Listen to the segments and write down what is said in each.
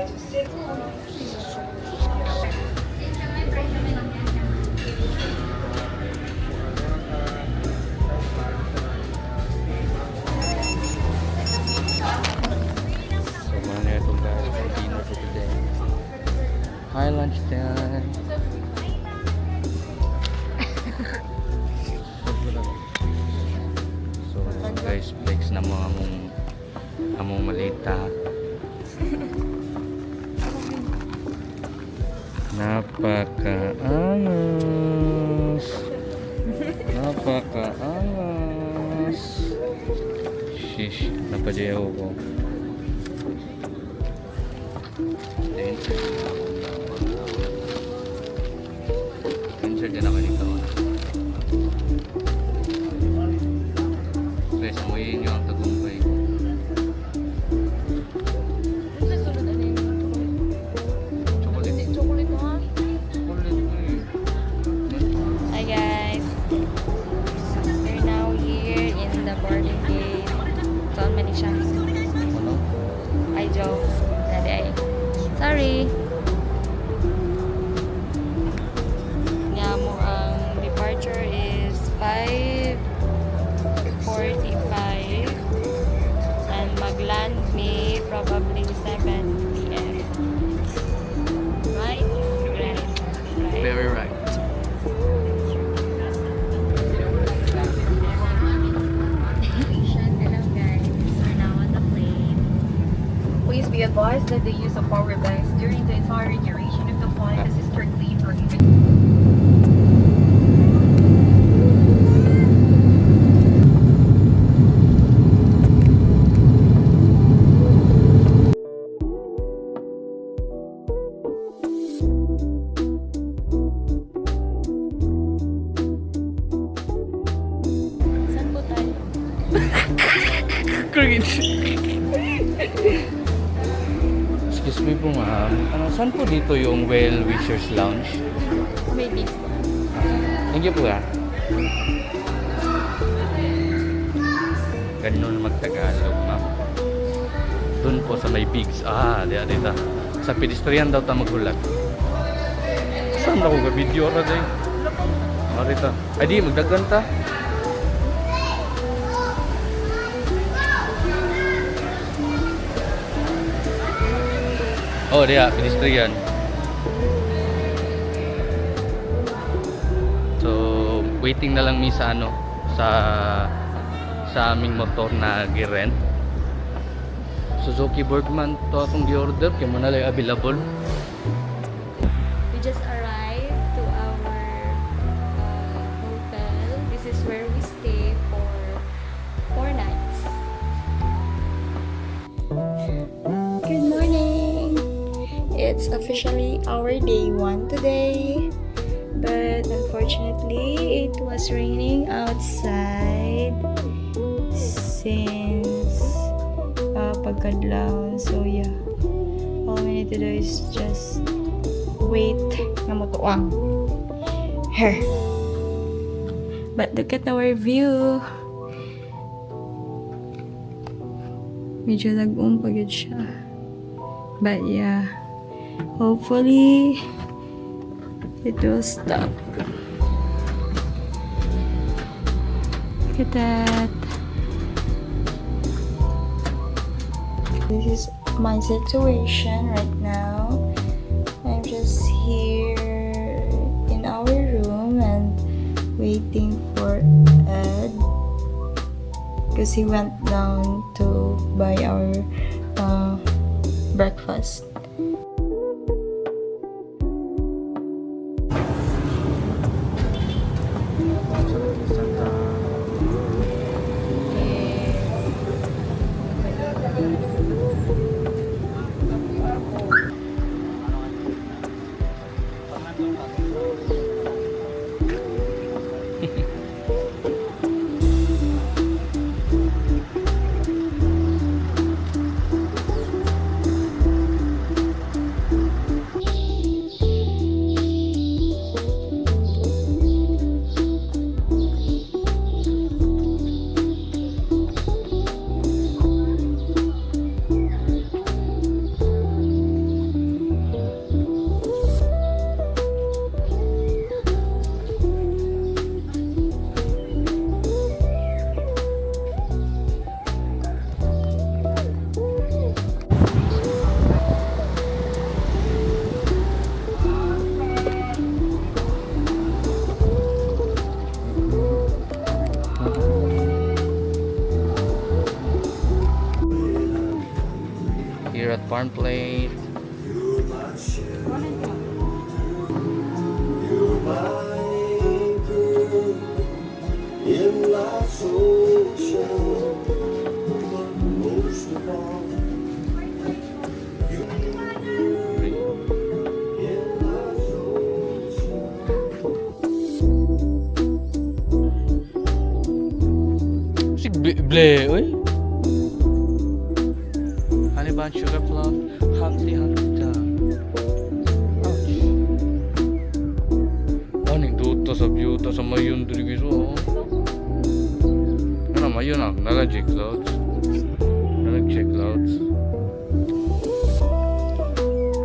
Hi, lunch time. So guys, flex na mo among malita. Napakaangas. Napakaangas. Shish, napadyaw ko. Insert din ako nito. Guys, amuyin nyo ang tagumpay ko. Chocolate. Chocolate mo ha? Chocolate mo eh. Hi guys. We're now here in the boarding gate. Saan man siya? Ano? Hi Joe. Daddy. Sorry. Nga mo ang departure is 5:45 and mag-land me probably 7 p.m. Right? Right. Right. Very right. Hello guys. We're now on the plane. Please be advised that the use of power banks during the entire duration of the flight is strictly prohibited. Saan po tayo? Excuse me po ma'am. Saan po dito yung Well Wishers Lounge? Maybe. Thank you po ha. Ganun magtagalog ma'am. Doon po sa may bigs. Dito. Sa pedestrian daw ta maghulat. Saan ako ga video ra day? Rito. Ay di magdagan ta. Oh, dia pedestrian. So, waiting na lang mi sa sa aming motor na gi-rent. Suzuki Bergman to akong gi-order kay mo na lang available. We just arrived to our hotel. This is where we stay for 4 nights. Good morning! It's officially our day 1 today. But unfortunately, it was raining outside since pagkadlaw. So yeah, all we need to do is just wait na motuang. Her. But look at our view. Medyo nag-umpagod siya. But yeah, hopefully it will stop. Look at that. This is my situation right now. I'm just here in our room and waiting for Ed because he went down to buy our breakfast. Ble, uy. Honey bun, sugar plum, Humpty Duck. Ouch. Aning duta sa biyuta sa mayon diri giso. Ano mayon ah, nag-check clouds. Nag-check clouds.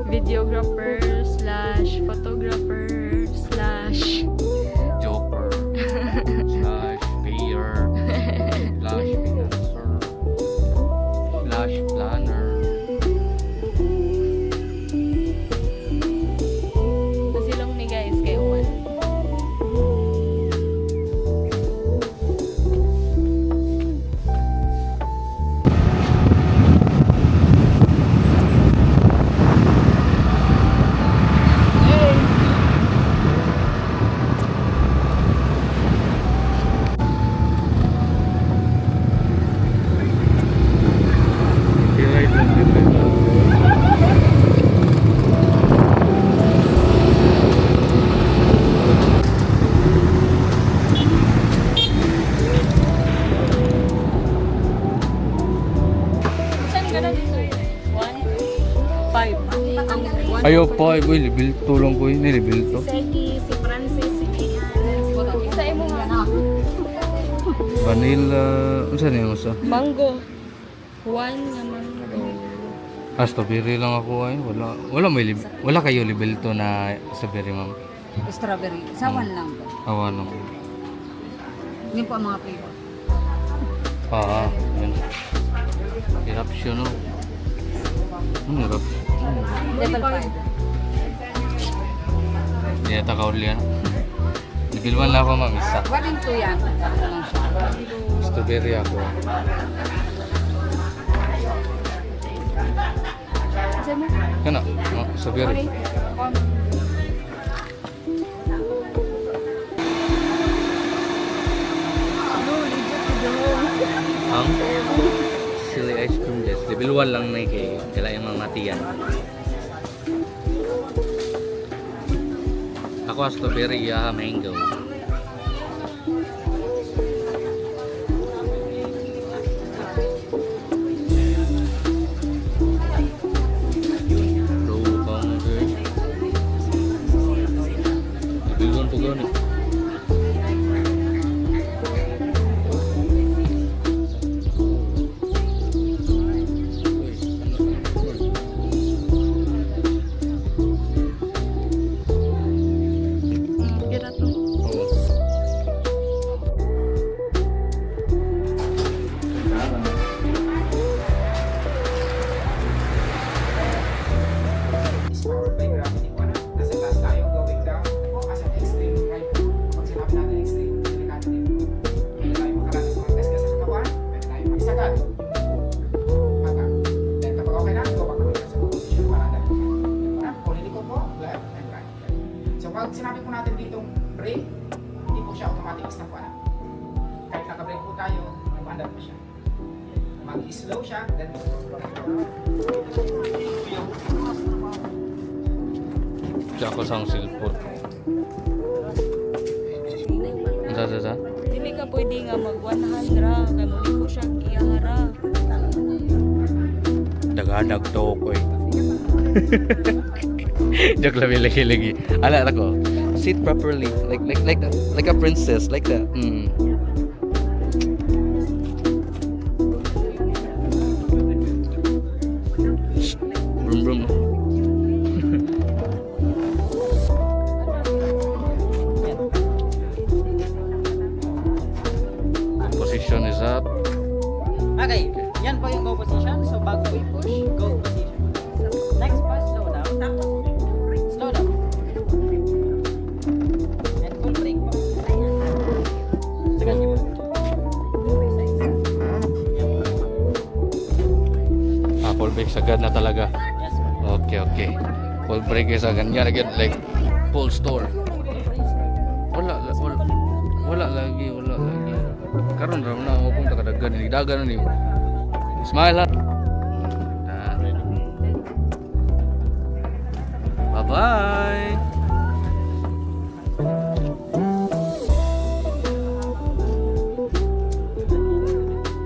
Videographer slash photographer slash Joker slash payer slash financer slash planner. Pasilong ni guys kay Juan. Saan ka na dito? 1, 5. Ang 1. Ayo po, uy, level 2 lang ko yun, level 2. Seki, si Francis, si Kian. Isa mo nga. Vanilla, ano saan yung usa? Mango. 1 nga mango. Strawberry lang ako ay, wala kayo level 2 na strawberry ma'am. Strawberry. Sawan lang po. Awa lang. Yun po ang mga flavor. Yan. Hirap siya no. Hirap. Level 5. Hindi yata ka uli yan. Level 1 lang ako ma'am, isa. 1 and 2 yan. Sakto lang siya. Strawberry ako. Isa mo? Kana, strawberry. Ang silly ice cream guys. Level 1 lang na kay kailan yung mga matiyan. Ako strawberry, mango. Level 1 po gano'n. Kira to. Is powered by gravity po na. Nasa taas tayo, going down. Po, as an extreme right po. Pag sinabi natin extreme, delikado din. Pwede tayo makaranas ng test sa katawan. Pwede tayo mag-isagad. Haka. Then kapag okay na, go back naman sa position para dali. Ulitin ko po, left and right. So pag sinabi po natin ditong brake, hindi po siya automatic stop po na. Kahit naka-brake po tayo, umandar po siya. Mag-slow siya, then Diyan ako sa silpot. Sa. Dili ka pwede nga mag 100 kay muli ko siya gihara. Dagadag to ko eh. Joke lang lagi. Ala ko. Sit properly like a princess like that. Brum brum. Position is up. Okay. Yan po yung go position. So bago i-push, go position. Next po, slow down. Tapos, slow down. And full brake po. Sagan niyo po. Full brake sagad na talaga. Yes po. Okay. Full brake is agad. Yan again like full store. Wala lagi. Karon ra na mo punta kadagan ni dagan ni. Smile ha. Bye-bye.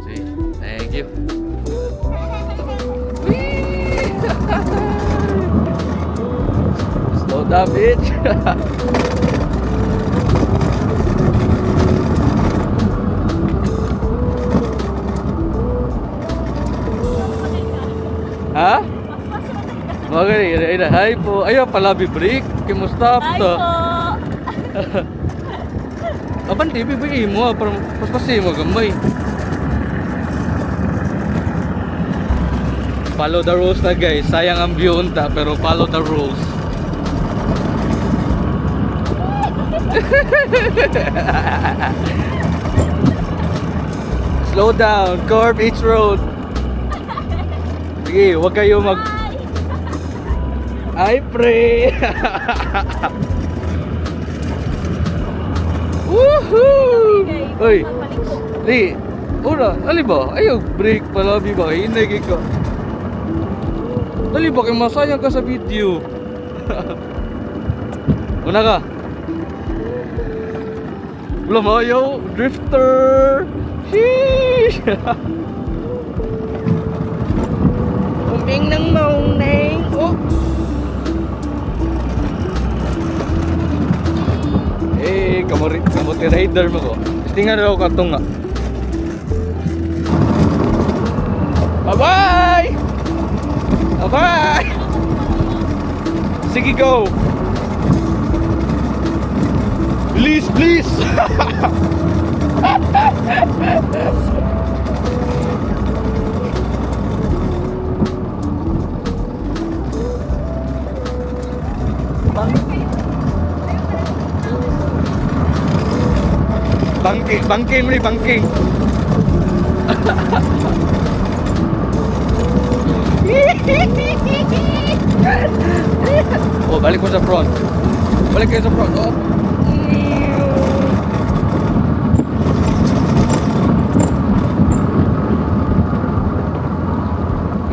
See? Savage. Ha? Magani, ina. Hi po. Ayaw pala bibrik. Kimusta po? Aban, di bibigay mo. Parang paspasi mo gamay. Follow the rules na guys. Sayang ang view unta, pero follow the rules. Slow down. Curve each road. Sige, huwag kayo mag... Ay, pre! Woohoo! Uy! Di, una, ali ba? Ayaw, break pala, ba? Hinagay ka. Dali ba, kaya masayang ka sa video. Una ka. Wala mayaw, drifter! Sheesh! Umbing ng mauneng. Oh! Eh, kamuti rider mo ko. Tingnan raw ka ito nga. Bye-bye! Bye-bye! Sige, go! Please, please! Bangking mo ni bangking. Oh, balik mo sa front. Balik kayo sa front. Oh.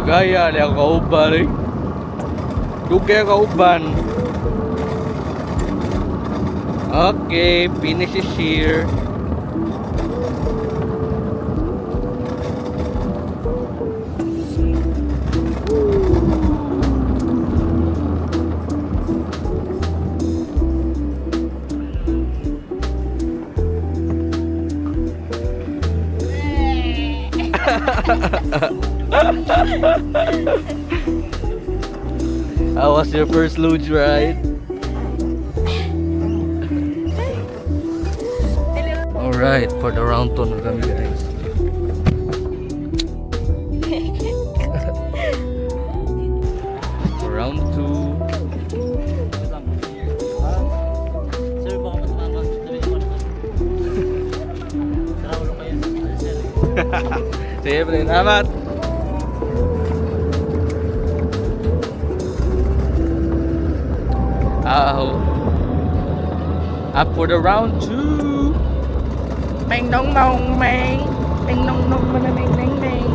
Gaya ni ako kauban eh. Dugay kauban. Okay, finish is here. How was your first luge ride? Alright, for the round 2 na kami guys. For round 2. Sir, baka mas mama. Sabi ko naman. Sarap ulo kayo. Sir. Sige, pre, salamat. Up for the round 2. Bang dong dong bang. Bang dong dong bang bang bang bang.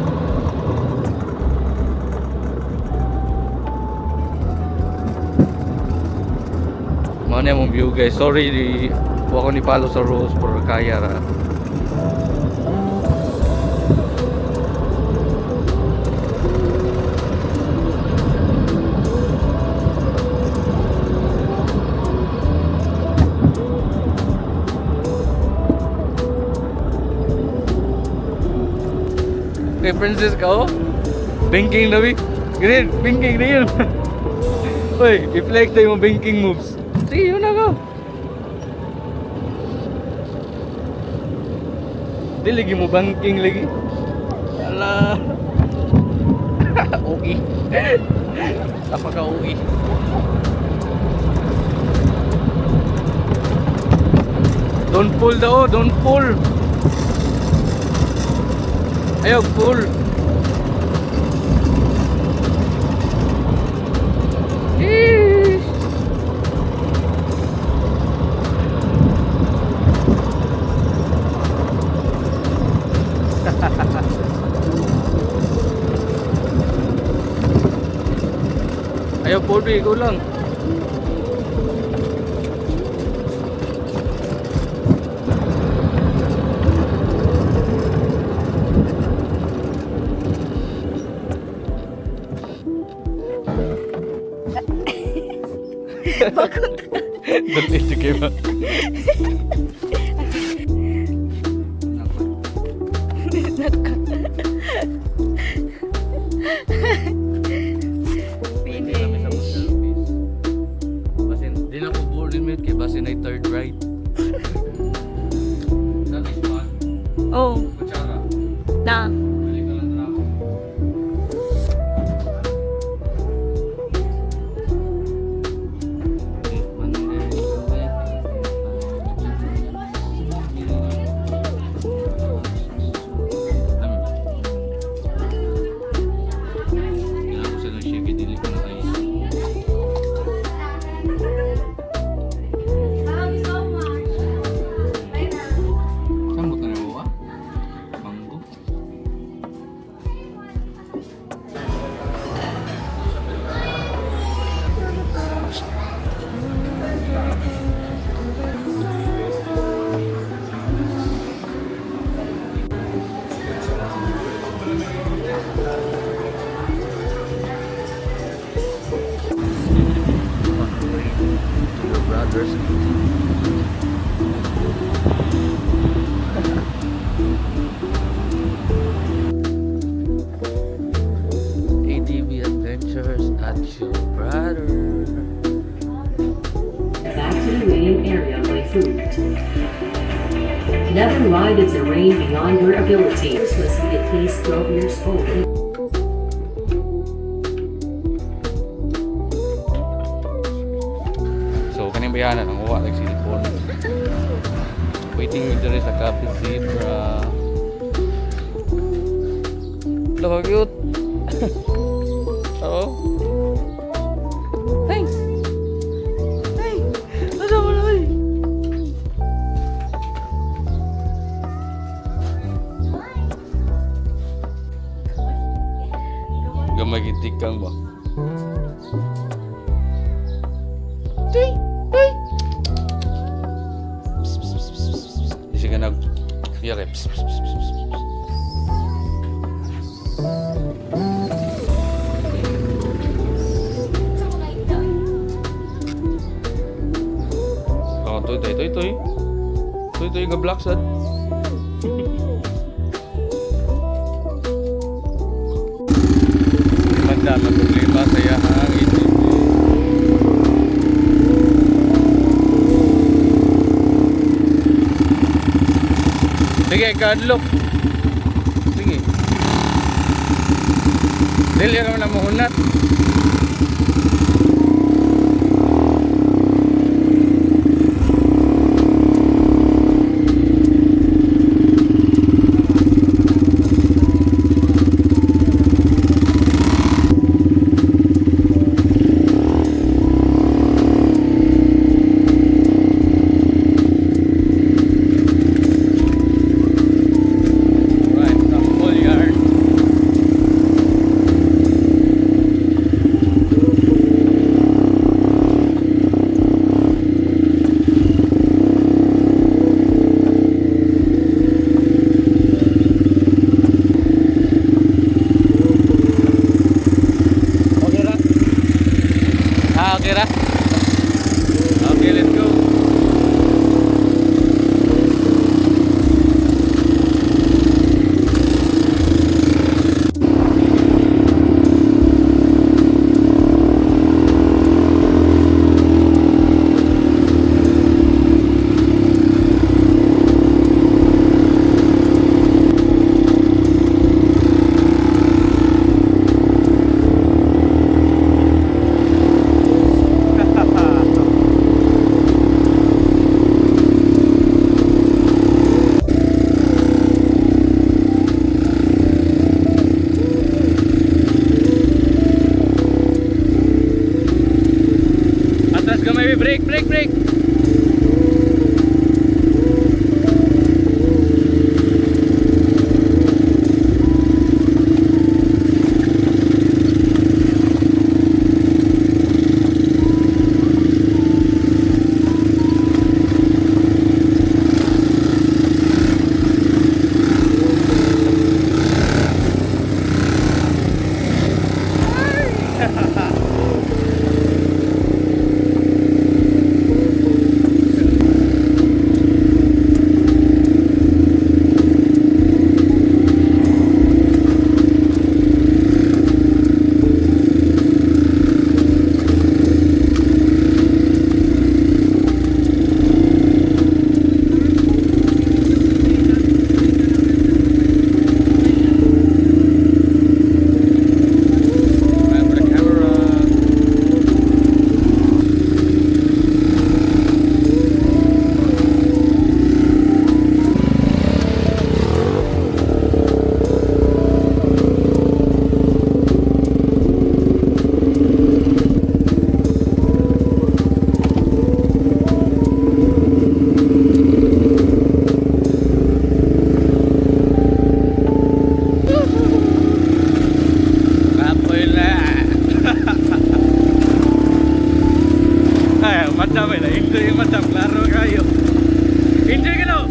Mana yung view guys. Sorry, huwag ko ni follow sa rules pero kaya ra. Kay Princess ka oh. Banking na bi. Green, banking na yun. Uy, i-flex tayo yung banking moves. Sige, yun na ka. Di lagi mo banking lagi. Ala. UI. Apa ka UI? Don't pull daw, don't pull. Ayaw, pull. Sheesh. Ayaw, pull, ikaw lang. Bagong Dali, sige ba? Finish. Basin, di na ko board limit kay basin ay third right. That is one. Oh, Kutsara. na. Balik ka lang na ako. Kailangan ko sa nang shake, dili ko na kayo. Sambot na rin ba? Mango? Your brothers. ATV Adventures at your brother. Back to the main area by food. Never ride a terrain beyond your ability. This must be at least 12 years old. So, kaning bayanan ang uwa like cellphone. Waiting with the sa Cafe Zebra. Look how cute. Oh. Hey. Hey. Ano mo na? Gamagitik kang ba? Hey. Hey. Di siya nag yari. Oh, toy ga black sad. Manda problema saya ang ito. Sige, kadlok. Sige. Dili ka na mahunat. Right, some full yarn. Okay ra? Okay ra? Okay, let's go. Atras gamay, break, break, break. madam eh. Na-enjoy yung madam. Klaro kayo. Enjoy ka no?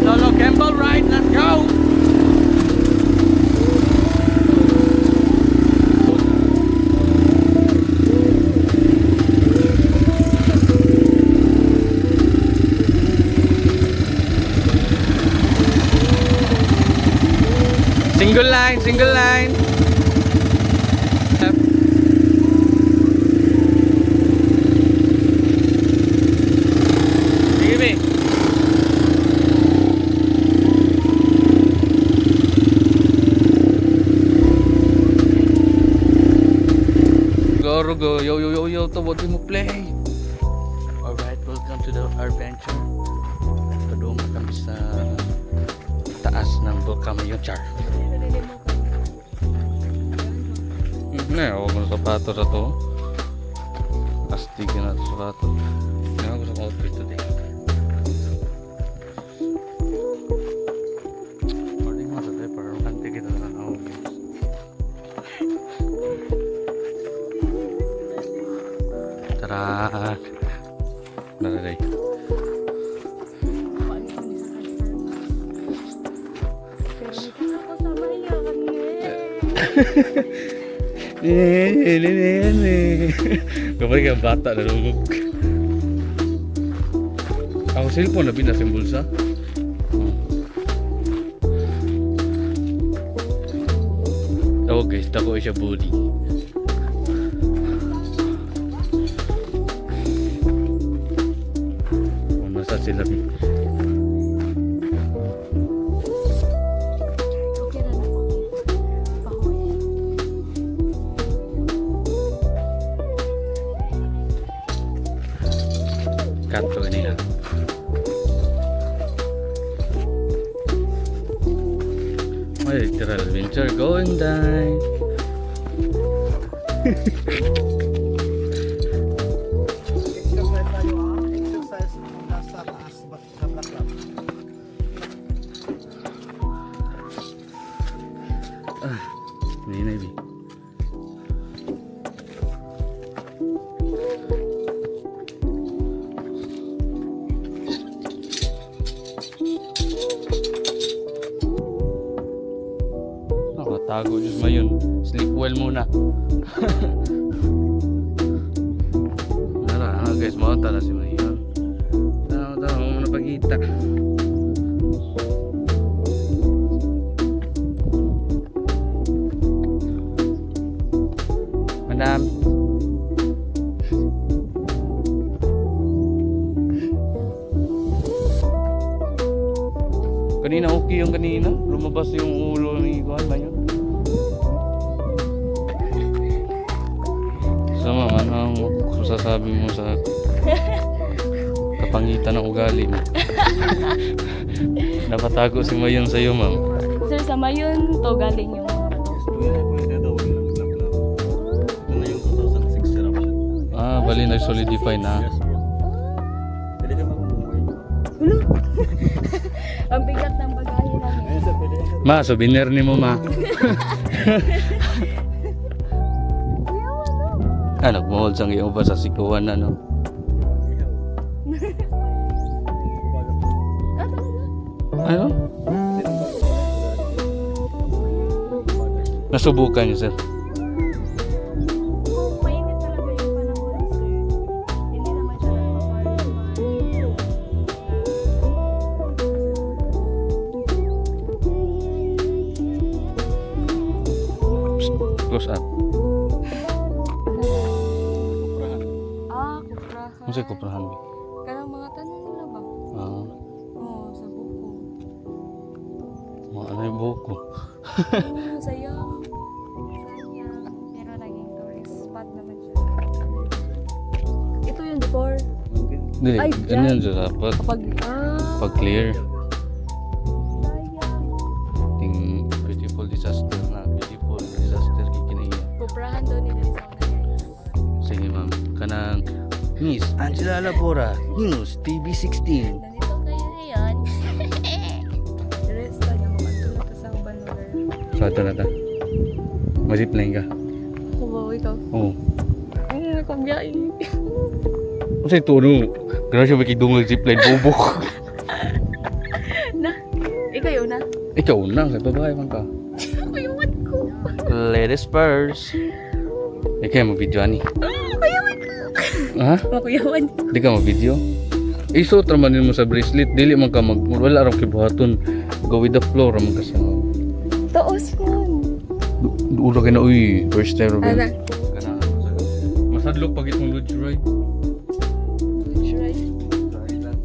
Lolo Campbell ride. Let's go! Single line, single line. Sige, be. Go, yo, to what mo play? Alright, welcome to the adventure. Padung kami sa taas ng Volcano Char. Ako ng sapatos na to. Astigin na ito sapatos. Hindi ako sa outfit today. Morning mo sa tayo para kanti kita sa nakawag. Tara! Nararay. Kapag ka bata na lulog. Ako cellphone na binas yung bulsa. Oh guys, tako siya body. Nasa sila. Kanto nila. Ay, literal adventure going down. Exercise nasa taas sa black. Hindi na ibi. Tago Diyos mo yun. Sleep well muna. Nara, guys, mawata na si Mayon. Tama, muna pagkita. Madam. Kanina okay yung kanina. Lumabas yung ulo ni Juan ba yun? Sama, ano ang sasabi mo sa kapangitan ng ugali mo? Napatago si Mayon sa'yo, ma'am. Sir, sa Mayon to galing yung Bali nag-solidify na. ang bigat ng bagahe namin. Ma, souvenir ni mo, ma. Nagmuhol sang iyo ba sa sikuhan na, no? Ano? Nasubukan niyo, sir? Kung mainit talaga yung panahon, sir, hindi naman siya Close up. kuprahan. Ano sa'yo kuprahan? Kanang mga tanong nila ba? Oo, sa buko. Mga ano yung buko? Sayang. Pero naging tourist spot naman siya. Ito yung before. Hindi, Ay, ganyan dyan. siya dapat. Pag clear. Sayang. Ting beautiful disaster na. Beautiful disaster kikinaiya. Kuprahan daw nila sa una, guys. Sige, ma'am. Kanang Miss Angela Labora, News TV 16. Nandito kayo ngayon. Kato na ta. Mazipline ka. Ako ba, ikaw? Oo. Ay, akong biyahe. Kasi ito, ano? Grabe siya makidungag zipline, bubok. Na, ikaw yun na. Ikaw na, sa babae man ka. Ako yung mat ko. Ladies first. Ikaw mag-video ani. Ako yung mat ko. Ha? Ako yung mat ko. Di ka mag-video? Isuot naman mo sa bracelet. Dili man ka wala ram kibuhaton. Go with the flow raman ka sa... Taos mo. Ulo ka na, uy. First time rin. Ana. Masadlok pag itong lodge ride. Try.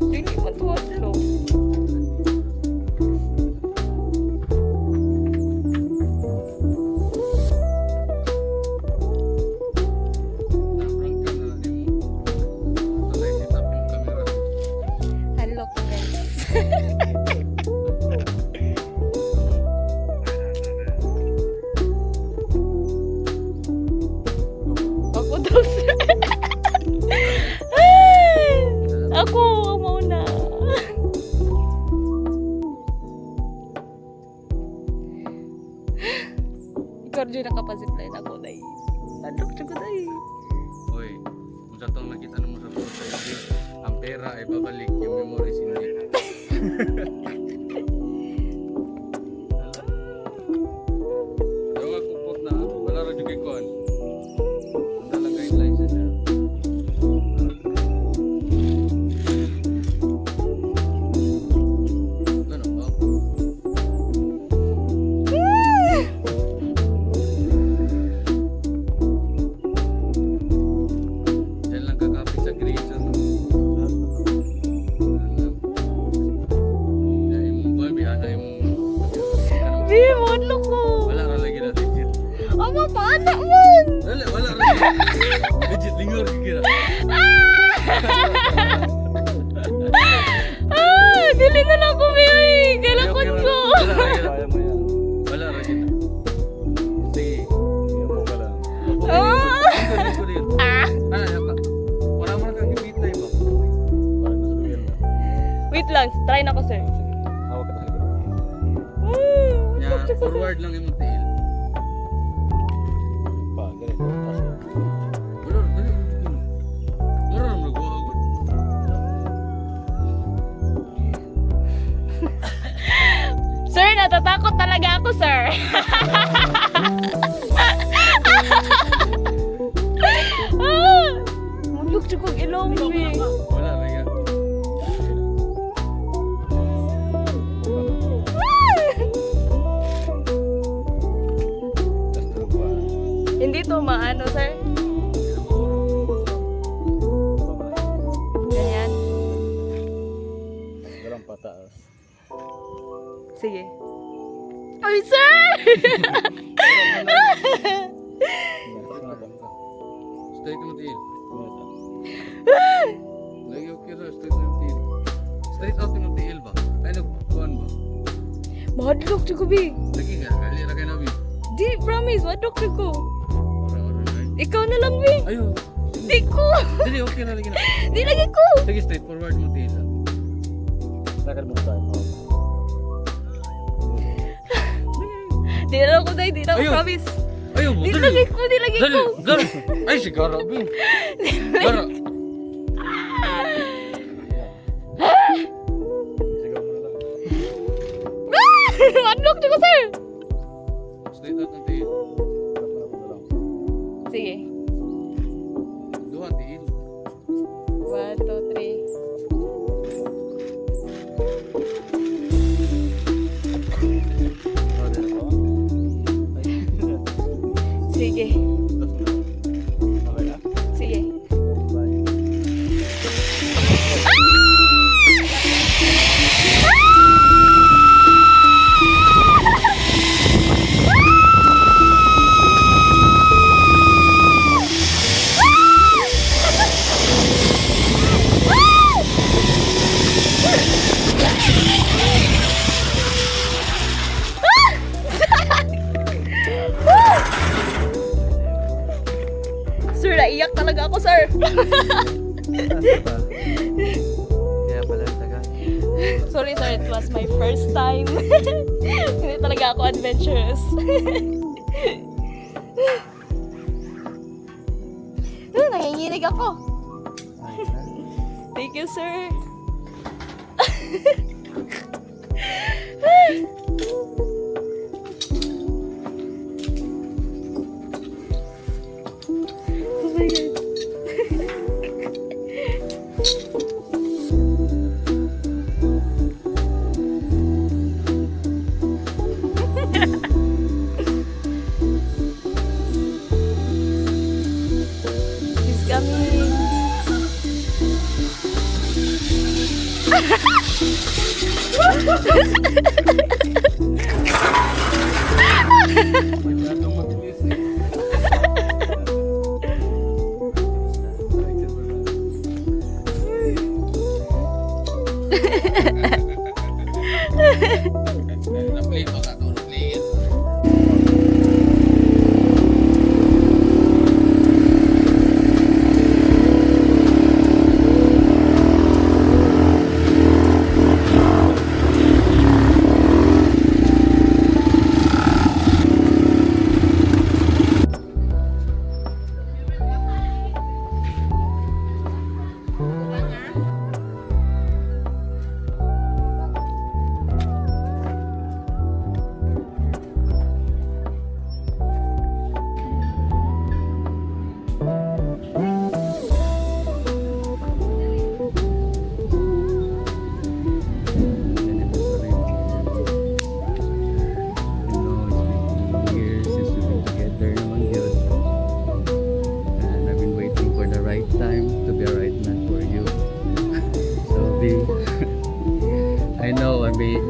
Hindi mo tuwag lo. Hello ko guys. Ako daw sir. Ako ang mauna. Ikaw rin nakapazipline ako dahil. Tandok siya ko dahil. Uy, kung sa itong nakita mo sa photo, ang pera ay babalik, yung memories hindi. Pero nga kupot na, wala rin yung kikon. Wala lang guidelines niya. Ganun ba? Yan lang kakapit sa grades ano. Bi, modlo ko. Wala ra lagi na legit. Ama, paano man? Wala ra lagi. Legit lingor kira. Dili na lang ko, Bibi. Kalakon ko. Wala ra gina. Sige. Wala mo kang gipitay ba? Wait lang, try na ko, sir. Ya, forward lang imong tail. Wala ra dali. Wala ra magwago. Sir, natatakot talaga ako, sir. Mulok siya kong ilong, Bi. Wala ra ya. Hindi to maano, sir. Ganyan. Walang pataas. Sige. Ay, sir! Straight mo tail. Lagi okay ra, straight mo tail. Straight out mo tail ba? Ay nagkuan ba? Mahadlok siya ko, Bi. Lagi ka, kali ra kay nabi. Di, promise, mahadlok siya ko. Ora right. Ikaw na lang, Bi. Ayo. Di ko. Dili okay na lagi na. Di lagi ko. Sige straight forward mo tail. Sakal mo tayo. Di na lang ko, Day. Di na ako, Ayun. promise. Ayo mo. Di lagi ko, di lagi Dali, ko. dali. Ay sigara bi. Gara. Mahadlok siya ko, sir. Straight out ang tail. Sige. Duha tail. 1, 2, 3. Sige. Sige. Sorry, it was my first time. Hindi talaga ako adventurous. Nanginginig ako. Thank you, sir. Oh my God. He's coming.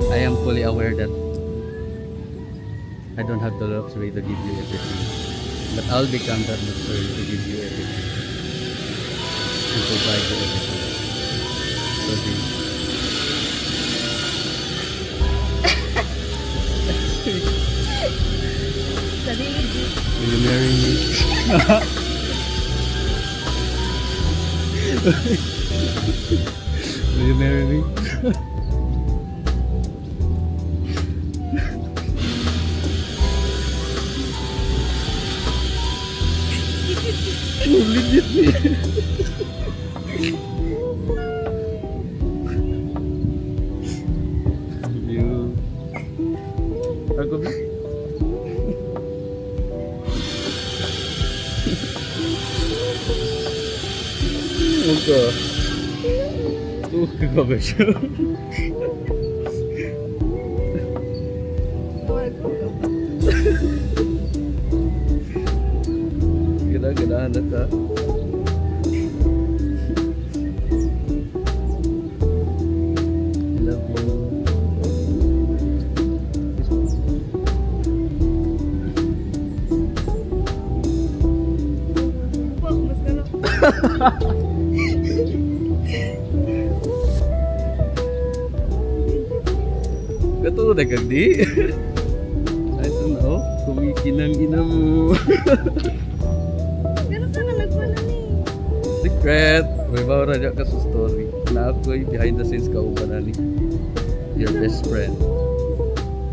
I am fully aware that I don't have the luxury to give you everything, but I'll become that luxury to give you everything and provide you everything. So will you marry me? Will you marry me? You aku Muka kau besar. Ganahan na ta. I love you. Gato na kagdi. I don't know. Kumikinang ina mo. Secret! May bawra niya ka sa story na ako'y behind the scenes kauban na ni your best friend.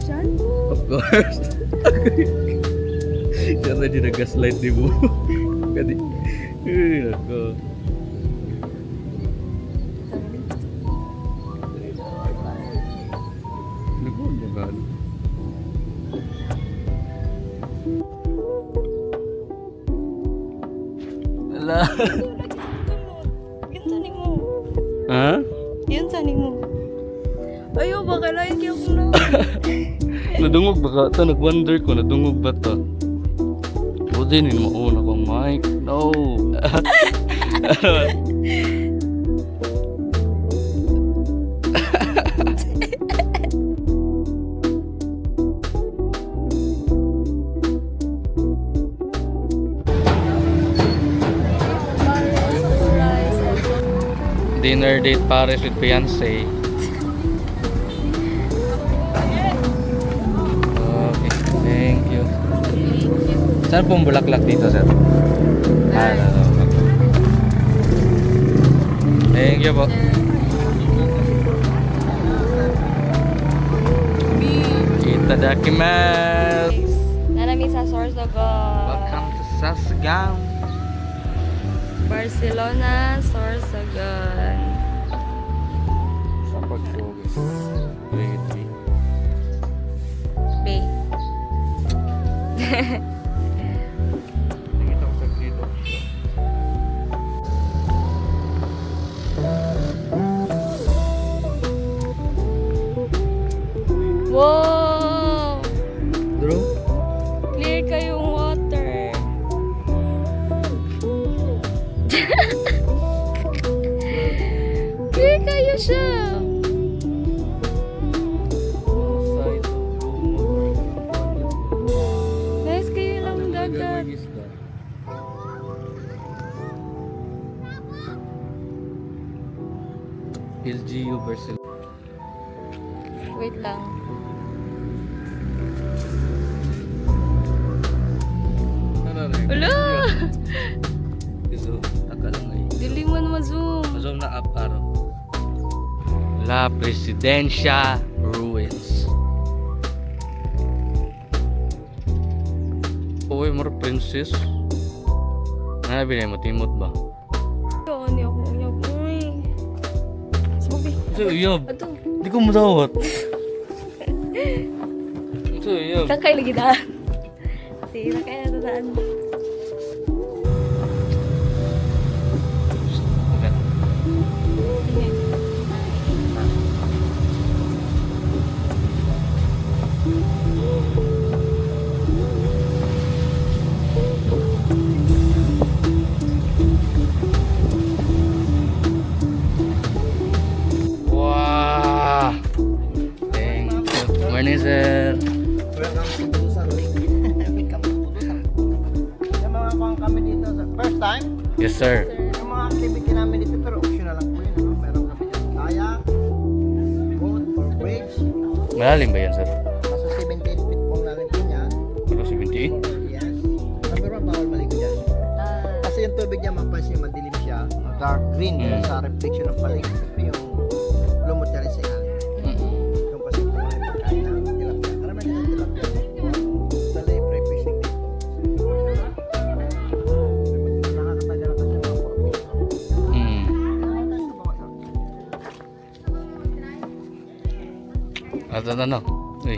Sean? Of course. Siya na din nag-gaslight ni mo. Kadi. Ay, ako. Nagmamahal. Ala. Yun saning mo. Ha? Yun saning mo. Ayaw, baka lain kayo ko na. Nadungog ba ka? Ito, nag-wonder ko, nadungog ba ito? O din, hindi mauna kong mic. No. Dinner date Paris with fiancé. Okay, thank you. Saan pong bulaklak dito, sir? Okay. Thank you po. Mickey Mouse. Nanami sa Sorsogon. Welcome to Sasagown. Barcelona, Sorsogon. Sa pagkugis. Grade B. Bay. Nakita ko sa grade B. Wow! Bro? Clear kayong water. Clear kayo siya. Guys, kayo lang dagat. LGU versus Wait lang. Wala! So, taka lang ay. Dili man ma-zoom. Zoom na up araw. La Presidencia Ruins. Uy, more princess. Nabi na mo timot ba? Ito, hindi ako uyab. Uy. Sabi. So, yob. Ato. Di ko madawat. So, yob. Sakay lagi daan. Sige, sakay na daan. Wow! Thank you. Morning, sir. Welcome to Busan. Welcome to Busan. Yung mga kuhang kami dito sa first time, Yes, sir. yung mga activity namin dito pero optional lang po yun. No? Meron kami dito kayak, boat, or bridge. Malalim ba yan, sir? Nasa 78 feet po ang lalim po niya. Ano, 78? Yes. Number one, bawal maligo dyan. Kasi yung tubig niya, mapansin madilim siya. Dark green dahil sa reflection ng paligid. Siyempre yung lumot niya rin sa ilalim. Yung kasi kung ano yung pagkain ng tilapia. Karamihan din ang tilapia. Talay, pre-fishing dito. Nakakatagal na kasi mga porpoise. At ano? Uy.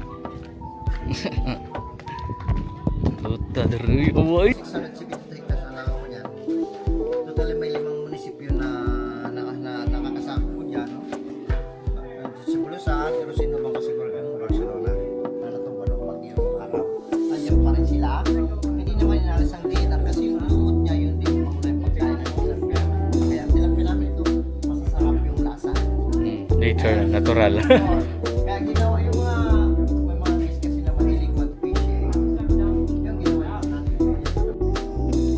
Luta dari away. 670 hectares ang langaw niya. Totally may 5 munisipyo na nakakasama po dyan. No? Sa Bulusan, pero sino bang kasiguro ang Barcelona na natumban ng bagyo araw. Andiyan pa rin sila. Hindi naman inalis ang dinner kasi yung lumot niya yun din yung mga pagkain ng tilapia. Kaya ang tilapia namin ito, masasarap yung lasa. Nature, natural. Kaya ginawa yung mga may mga guys kasi na mahilig mag-fishing. Yung ginawa natin.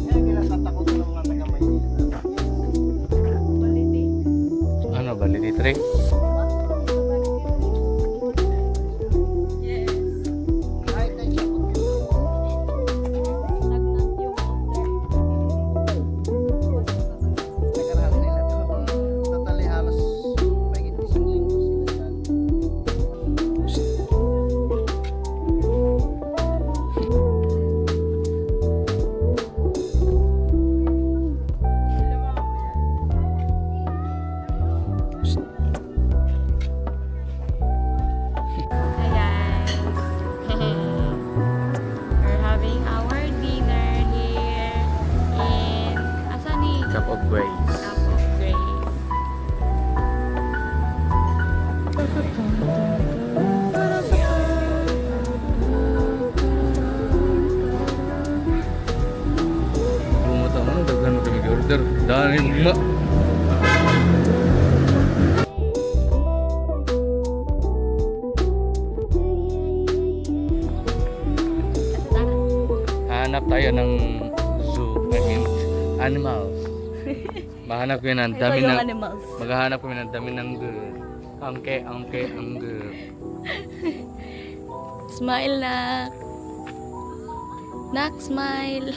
Kaya kinasatakot ng mga taga-Maynila. Ano, validity tray? Kahit na siya nagkarahan nila to. Totally halos mahigit 1 linggo sila dyan. Hi guys. We're having our dinner here in Asani. Cup of grace. Cup of Grace. Bumutang mo, daghan mo kami order. Dahil na. Hanap tayo ng zoo. I mean, animals. Mahanap ko yun ang dami ng... animals. Maghahanap kami ng dami ng girl. Angke, ang girl. Smile nak. Nak, smile.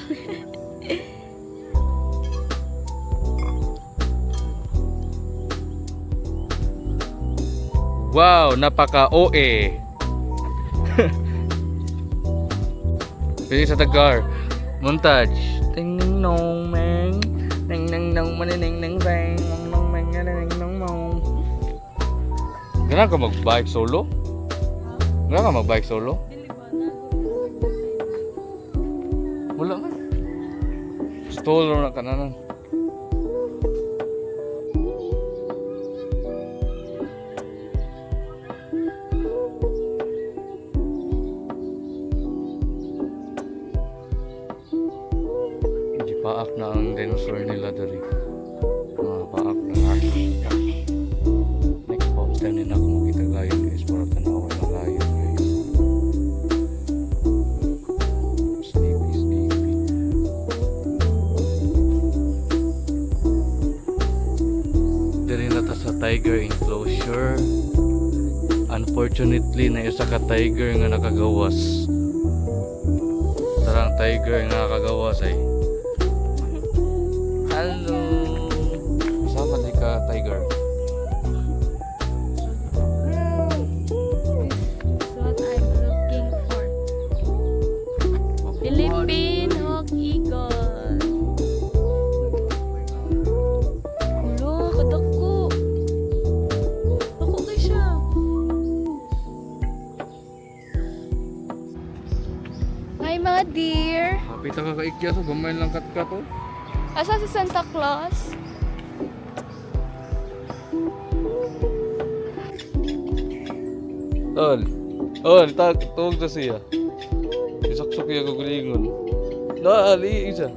Wow, napaka-OA. Pili sa Tagar. Montage. Ting ning nong meng. Ning ning nong maning ning ning bang. Nong meng ning nong mong. Ganun ka mag-bike solo? Ganun ka mag-bike solo? Wala man. Stolo na ka na nun. Paak na ang dinosaur nila dari. Paak na. Next pop time din ako makita lion guys. Para tanawa ng lion guys. Sleepy. Dari na ta sa tiger enclosure. Unfortunately na isa ka tiger nga nakagawas. Tarang tiger nga nakagawas ay. Hello. Sama di ka tiger. That's what I'm looking for. Philippine Hawk Eagle. Ulo, kadako. Dako kay siya. Hi mga dear. Kapita ka kaikya so gamay lang kat-kat oh. Asa si Santa Claus? Tuwag na siya. Isaksok yung gugulingon. Ali, isa.